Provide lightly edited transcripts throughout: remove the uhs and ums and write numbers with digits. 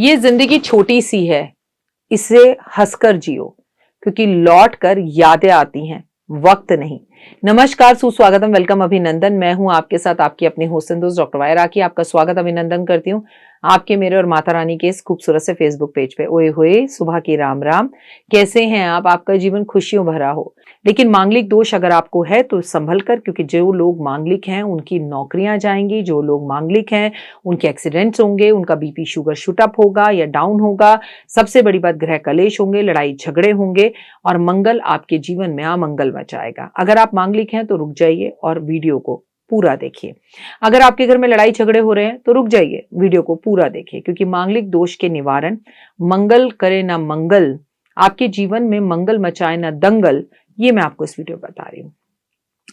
ये जिंदगी छोटी सी है, इसे हंसकर जियो, क्योंकि लौट कर यादें आती हैं, वक्त नहीं। नमस्कार, सुस्वागतम, वेलकम, अभिनंदन। मैं हूं आपके साथ आपकी अपनी होस्ट दोस्त डॉक्टर वाय राखी। आपका स्वागत अभिनंदन करती हूं आपके, मेरे और माता रानी के इस खूबसूरत से फेसबुक पेज पे। ओए होए, सुबह की राम राम। कैसे हैं आप? आपका जीवन खुशियों भरा हो। लेकिन मांगलिक दोष अगर आपको है तो संभल कर, क्योंकि जो लोग मांगलिक हैं उनकी नौकरियां जाएंगी, जो लोग मांगलिक हैं उनके एक्सीडेंट्स होंगे, उनका बीपी शुगर शूटअप होगा या डाउन होगा। सबसे बड़ी बात, ग्रह कलेश होंगे, लड़ाई झगड़े होंगे और मंगल आपके जीवन में अमंगल मचाएगा। अगर आप मांगलिक हैं तो रुक जाइए और वीडियो को पूरा देखिए। अगर आपके घर में लड़ाई झगड़े हो रहे हैं तो रुक जाइए, वीडियो को पूरा देखिए, क्योंकि मांगलिक दोष के निवारण, मंगल करे ना मंगल, आपके जीवन में मंगल मचाए ना दंगल, ये मैं आपको इस वीडियो में बता रही हूँ।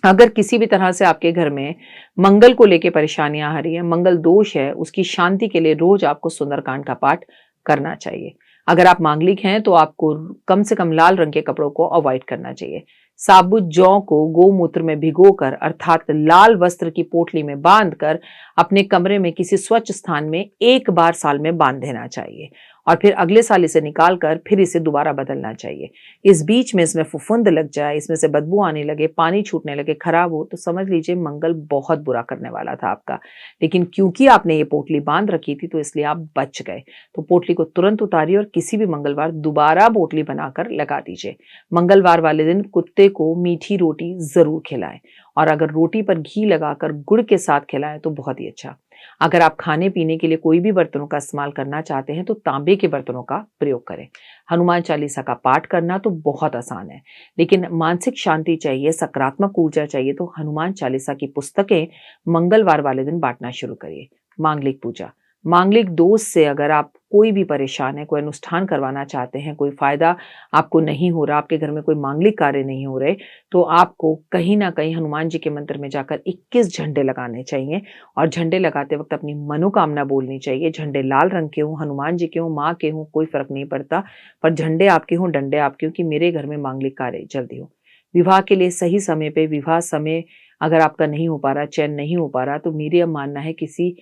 अगर किसी भी तरह से आपके घर में मंगल को लेकर परेशानियां आ रही है, मंगल दोष है, उसकी शांति के लिए रोज आपको सुंदरकांड का पाठ करना चाहिए। अगर आप मांगलिक हैं तो आपको कम से कम लाल रंग के कपड़ों को अवॉइड करना चाहिए। साबुत जौ को गोमूत्र में भिगोकर, अर्थात लाल वस्त्र की पोटली में बांधकर अपने कमरे में किसी स्वच्छ स्थान में एक बार साल में बांध देना चाहिए और फिर अगले साल इसे निकालकर फिर इसे दोबारा बदलना चाहिए। इस बीच में इसमें फुफुंद लग जाए, इसमें से बदबू आने लगे, पानी छूटने लगे, खराब हो, तो समझ लीजिए मंगल बहुत बुरा करने वाला था आपका। लेकिन क्योंकि आपने ये पोटली बांध रखी थी तो इसलिए आप बच गए। तो पोटली को तुरंत उतारिए और किसी भी मंगलवार दोबारा पोटली बनाकर लगा दीजिए। मंगलवार वाले दिन कुत्ते को मीठी रोटी जरूर खिलाएं और अगर रोटी पर घी लगाकर गुड़ के साथ खिलाएं तो बहुत ही अच्छा। अगर आप खाने पीने के लिए कोई भी बर्तनों का इस्तेमाल करना चाहते हैं तो तांबे के बर्तनों का प्रयोग करें। हनुमान चालीसा का पाठ करना तो बहुत आसान है, लेकिन मानसिक शांति चाहिए, सकारात्मक ऊर्जा चाहिए तो हनुमान चालीसा की पुस्तकें मंगलवार वाले दिन बांटना शुरू करिए। मांगलिक पूजा, मांगलिक दोष से अगर आप कोई भी परेशान है, कोई अनुष्ठान करवाना चाहते हैं, कोई फायदा आपको नहीं हो रहा, आपके घर में कोई मांगलिक कार्य नहीं हो रहे, तो आपको कहीं ना कहीं हनुमान जी के मंत्र में जाकर 21 झंडे लगाने चाहिए और झंडे लगाते वक्त अपनी मनोकामना बोलनी चाहिए। झंडे लाल रंग के हों, हनुमान जी के हों, माँ के हों, कोई फर्क नहीं पड़ता, पर झंडे आपके हों, डंडे आपके हों, कि मेरे घर में मांगलिक कार्य जल्दी हो। विवाह के लिए सही समय पे विवाह समय अगर आपका नहीं हो पा रहा, चयन नहीं हो पा रहा, तो मेरा मानना है किसी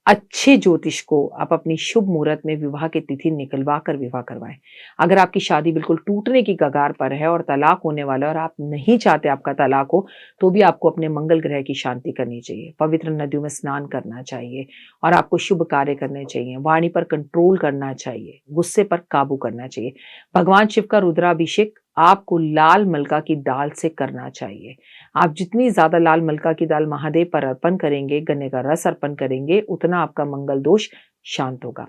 अच्छे ज्योतिष को आप अपनी शुभ मुहूर्त में विवाह की तिथि निकलवा कर विवाह करवाएं। अगर आपकी शादी बिल्कुल टूटने की कगार पर है और तलाक होने वाला है और आप नहीं चाहते आपका तलाक हो, तो भी आपको अपने मंगल ग्रह की शांति करनी चाहिए, पवित्र नदियों में स्नान करना चाहिए और आपको शुभ कार्य करने चाहिए। वाणी पर कंट्रोल करना चाहिए, गुस्से पर काबू करना चाहिए। भगवान शिव का रुद्राभिषेक आपको लाल मलका की दाल से करना चाहिए। आप जितनी ज्यादा लाल मलका की दाल महादेव पर अर्पण करेंगे, गन्ने का रस अर्पण करेंगे, उतना आपका मंगल दोष शांत होगा।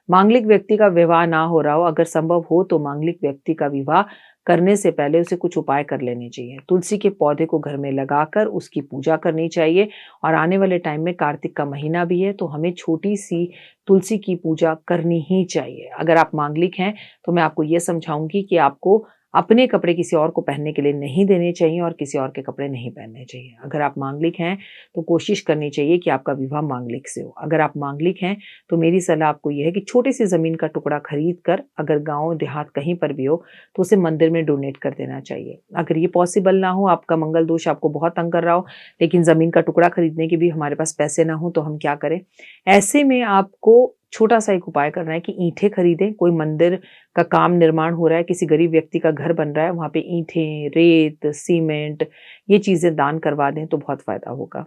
मांगलिक व्यक्ति का विवाह ना हो रहा हो, अगर संभव हो तो मांगलिक व्यक्ति का विवाह करने से पहले उसे कुछ उपाय कर लेने चाहिए। तुलसी के पौधे को घर में लगाकर उसकी पूजा करनी चाहिए और आने वाले टाइम में कार्तिक का महीना भी है तो हमें छोटी सी तुलसी की पूजा करनी ही चाहिए। अगर आप मांगलिक हैं तो मैं आपको ये समझाऊंगी कि आपको अपने कपड़े किसी और को पहनने के लिए नहीं देने चाहिए और किसी और के कपड़े नहीं पहनने चाहिए। अगर आप मांगलिक हैं तो कोशिश करनी चाहिए कि आपका विवाह मांगलिक से हो। अगर आप मांगलिक हैं तो मेरी सलाह आपको यह है कि छोटी सी जमीन का टुकड़ा खरीद कर, अगर गांव देहात कहीं पर भी हो, तो उसे मंदिर में डोनेट कर देना चाहिए। अगर ये पॉसिबल ना हो, आपका मंगल दोष आपको बहुत तंग कर रहा हो, लेकिन जमीन का टुकड़ा खरीदने के भी हमारे पास पैसे ना हो, तो हम क्या करें? ऐसे में आपको छोटा सा एक उपाय करना है कि ईंटें खरीदें। कोई मंदिर का काम निर्माण हो रहा है, किसी गरीब व्यक्ति का घर बन रहा है, वहां पे ईंटें, रेत, सीमेंट, ये चीजें दान करवा दें तो बहुत फायदा होगा।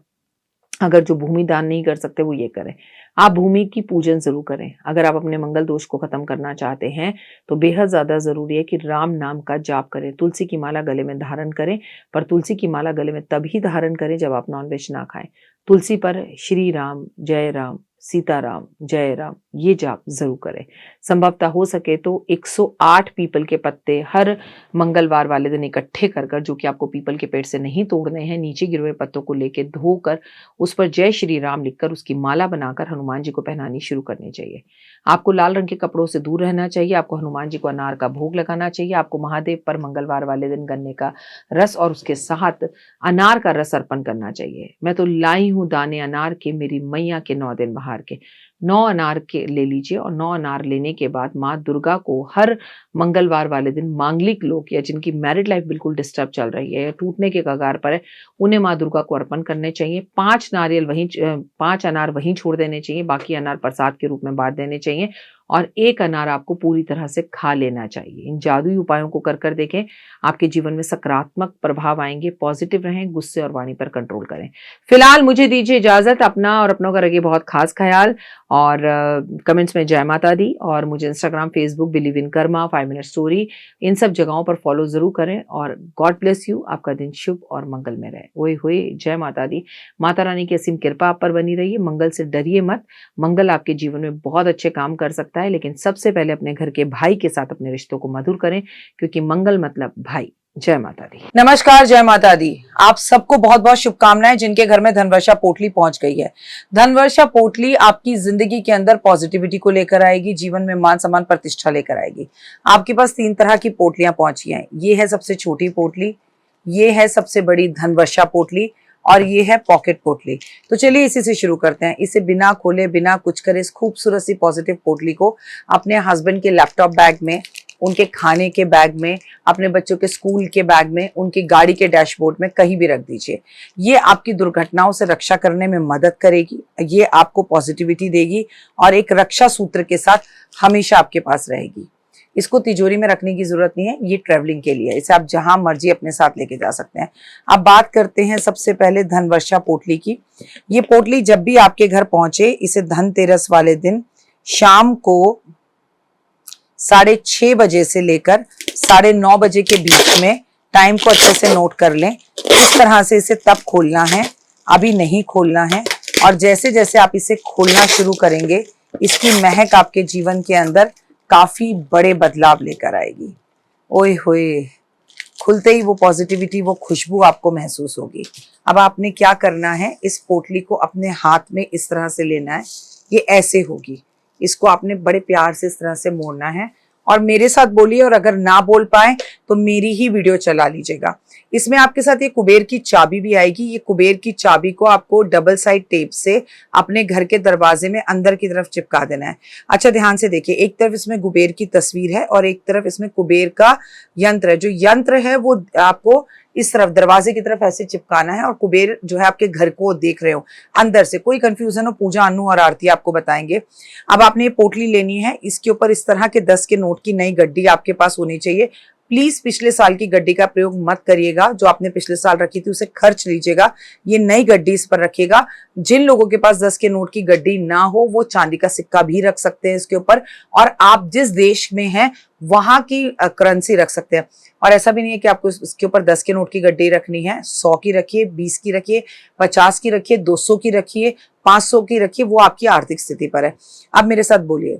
अगर जो भूमि दान नहीं कर सकते वो ये करें। आप भूमि की पूजन जरूर करें। अगर आप अपने मंगल दोष को खत्म करना चाहते हैं तो बेहद ज्यादा जरूरी है कि राम नाम का जाप करें, तुलसी की माला गले में धारण करें, पर तुलसी की माला गले में तभी धारण करें जब आप नॉनवेज ना खाएं। तुलसी पर श्री राम, जय राम, सीताराम, जय राम, ये जाप जरूर करें। संभवतः हो सके तो 108 पीपल के पत्ते हर मंगलवार वाले दिन इकट्ठे कर, जो कि आपको पीपल के पेड़ से नहीं तोड़ने हैं, नीचे गिरे हुए पत्तों को लेकर धोकर उस पर जय श्री राम लिखकर उसकी माला बनाकर हनुमान जी को पहनानी शुरू करनी चाहिए। आपको लाल रंग के कपड़ों से दूर रहना चाहिए। आपको हनुमान जी को अनार का भोग लगाना चाहिए। आपको महादेव पर मंगलवार वाले दिन गन्ने का रस और उसके साथ अनार का रस अर्पण करना चाहिए। मैं तो लाई हूं दाने अनार के, मेरी मैया के 9 दिन बहार के। 9 अनार के ले लीजिए और 9 अनार लेने के बाद माँ दुर्गा को हर मंगलवार वाले दिन मांगलिक लोग या जिनकी मैरिड लाइफ बिल्कुल डिस्टर्ब चल रही है या टूटने के कगार पर है, उन्हें माँ दुर्गा को अर्पण करने चाहिए। 5 अनार वहीं छोड़ देने चाहिए, बाकी अनार प्रसाद के रूप में बांट देने चाहिए और एक अनार आपको पूरी तरह से खा लेना चाहिए। इन जादुई उपायों को कर कर देखें, आपके जीवन में सकारात्मक प्रभाव आएंगे। पॉजिटिव रहें, गुस्से और वाणी पर कंट्रोल करें। फिलहाल मुझे दीजिए इजाजत। अपना और अपनों का रखिए बहुत खास ख्याल, और कमेंट्स में जय माता दी। और मुझे Instagram, Facebook, believe in karma, 5 minute story, इन सब जगहों पर फॉलो जरूर करें। और गॉड ब्लेस यू। आपका दिन शुभ और मंगल में रहे। ओए होए, जय माता दी। माता रानी की असीम कृपा आप पर बनी रही है। मंगल से डरिए मत। मंगल आपके जीवन में बहुत अच्छे काम कर सकता है, लेकिन सबसे पहले अपने घर के भाई के साथ अपने रिश्तों को मधुर करें, क्योंकि मंगल मतलब भाई। जय माता दी। नमस्कार, जय माता दी। आप सबको बहुत बहुत शुभकामनाएं जिनके घर में धनवर्षा पोटली पहुंच गई है। धनवर्षा पोटली आपकी जिंदगी के अंदर पॉजिटिविटी को लेकर आएगी, जीवन में मान सम्मान प्रतिष्ठा लेकर आएगी। आपके पास 3 तरह की पोटलियां पहुंची हैं। ये है सबसे छोटी पोटली, ये है सबसे बड़ी धनवर्षा पोटली, और ये है पॉकेट पोटली। तो चलिए इसी से शुरू करते हैं। इसे बिना खोले, बिना कुछ करे, इस खूबसूरत सी पॉजिटिव पोटली को अपने हस्बैंड के लैपटॉप बैग में, उनके खाने के बैग में, अपने बच्चों के स्कूल के बैग में, उनकी गाड़ी के डैशबोर्ड में कहीं भी रख दीजिए। ये आपकी दुर्घटनाओं से रक्षा करने में मदद करेगी, ये आपको पॉजिटिविटी देगी और एक रक्षा सूत्र के साथ हमेशा आपके पास रहेगी। इसको तिजोरी में रखने की जरूरत नहीं है, ये ट्रैवलिंग के लिए है। इसे आप जहां मर्जी अपने साथ लेके जा सकते हैं। अब बात करते हैं सबसे पहले धनवर्षा पोटली की। ये पोटली जब भी आपके घर पहुंचे, इसे धनतेरस वाले दिन शाम को 6:30 बजे से लेकर 9:30 बजे के बीच में, टाइम को अच्छे से नोट कर लें। इस तरह से इसे तब खोलना है, अभी नहीं खोलना है। और जैसे जैसे आप इसे खोलना शुरू करेंगे, इसकी महक आपके जीवन के अंदर काफी बड़े बदलाव लेकर आएगी। ओए होए, खुलते ही वो पॉजिटिविटी, वो खुशबू आपको महसूस होगी। अब आपने क्या करना है, इस पोटली को अपने हाथ में इस तरह से लेना है। ये ऐसे होगी, इसको आपने बड़े प्यार से इस तरह से मोड़ना है और मेरे साथ बोलिए, और अगर ना बोल पाए तो मेरी ही वीडियो चला लीजिएगा। इसमें आपके साथ ये कुबेर की चाबी भी आएगी। ये कुबेर की चाबी को आपको डबल साइड टेप से अपने घर के दरवाजे में अंदर की तरफ चिपका देना है। अच्छा, ध्यान से देखिए, एक तरफ इसमें कुबेर की तस्वीर है और एक तरफ इसमें कुबेर का यंत्र है। जो यंत्र है वो आपको इस तरफ दरवाजे की तरफ ऐसे चिपकाना है, और कुबेर जो है आपके घर को देख रहे हो अंदर से। कोई कंफ्यूजन हो, पूजा, अनु और आरती आपको बताएंगे। अब आपने ये पोटली लेनी है, इसके ऊपर इस तरह के 10 के नोट की नई गड्डी आपके पास होनी चाहिए। प्लीज पिछले साल की गड्डी का प्रयोग मत करिएगा। जो आपने पिछले साल रखी थी उसे खर्च लीजिएगा, ये नई गड्डी इस पर रखिएगा। जिन लोगों के पास 10 के नोट की गड्डी ना हो, वो चांदी का सिक्का भी रख सकते हैं इसके ऊपर, और आप जिस देश में हैं वहां की करेंसी रख सकते हैं। और ऐसा भी नहीं है कि आपको इसके ऊपर 10 के नोट की गड्डी रखनी है। 100 की रखिए, 20 की रखिए, 50 की रखिए, 200 की रखिए, 500 की रखिए, वो आपकी आर्थिक स्थिति पर है। अब मेरे साथ बोलिए,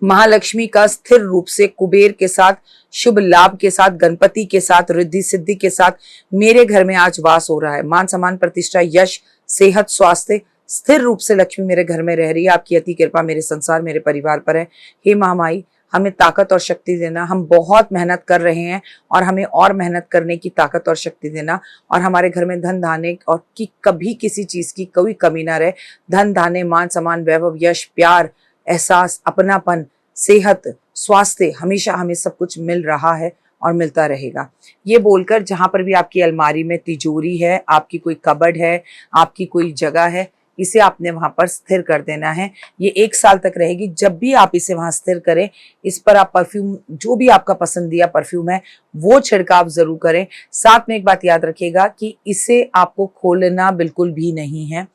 महालक्ष्मी का स्थिर रूप से कुबेर के साथ, शुभ लाभ के साथ, गणपति के साथ, रिद्धि सिद्धि के साथ मेरे घर में आज वास हो रहा है। मान सम्मान प्रतिष्ठा, यश, सेहत, स्वास्थ्य, स्थिर रूप से लक्ष्मी मेरे घर में रह रही है। आपकी अति कृपा मेरे संसार, मेरे परिवार पर है। हे महामाई, हमें ताकत और शक्ति देना। हम बहुत मेहनत कर रहे हैं और हमें और मेहनत करने की ताकत और शक्ति देना, और हमारे घर में धन धान्य और की कभी किसी चीज की कोई कमी ना रहे। धन धान्य, मान सम्मान, वैभव, यश, प्यार, एहसास, अपनापन, सेहत, स्वास्थ्य, हमेशा हमें सब कुछ मिल रहा है और मिलता रहेगा। ये बोलकर जहां पर भी आपकी अलमारी में तिजोरी है, आपकी कोई कबर्ड है, आपकी कोई जगह है, इसे आपने वहां पर स्थिर कर देना है। ये 1 साल तक रहेगी। जब भी आप इसे वहां स्थिर करें, इस पर आप परफ्यूम, जो भी आपका पसंदीदा परफ्यूम है वो छिड़काव जरूर करें। साथ में एक बात याद रखिएगा कि इसे आपको खोलना बिल्कुल भी नहीं है।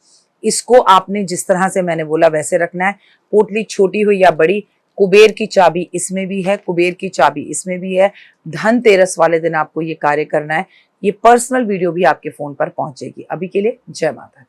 इसको आपने जिस तरह से मैंने बोला वैसे रखना है। पोटली छोटी हो या बड़ी, कुबेर की चाबी इसमें भी है, कुबेर की चाबी इसमें भी है। धनतेरस वाले दिन आपको ये कार्य करना है। ये पर्सनल वीडियो भी आपके फोन पर पहुंचेगी। अभी के लिए जय माता दी।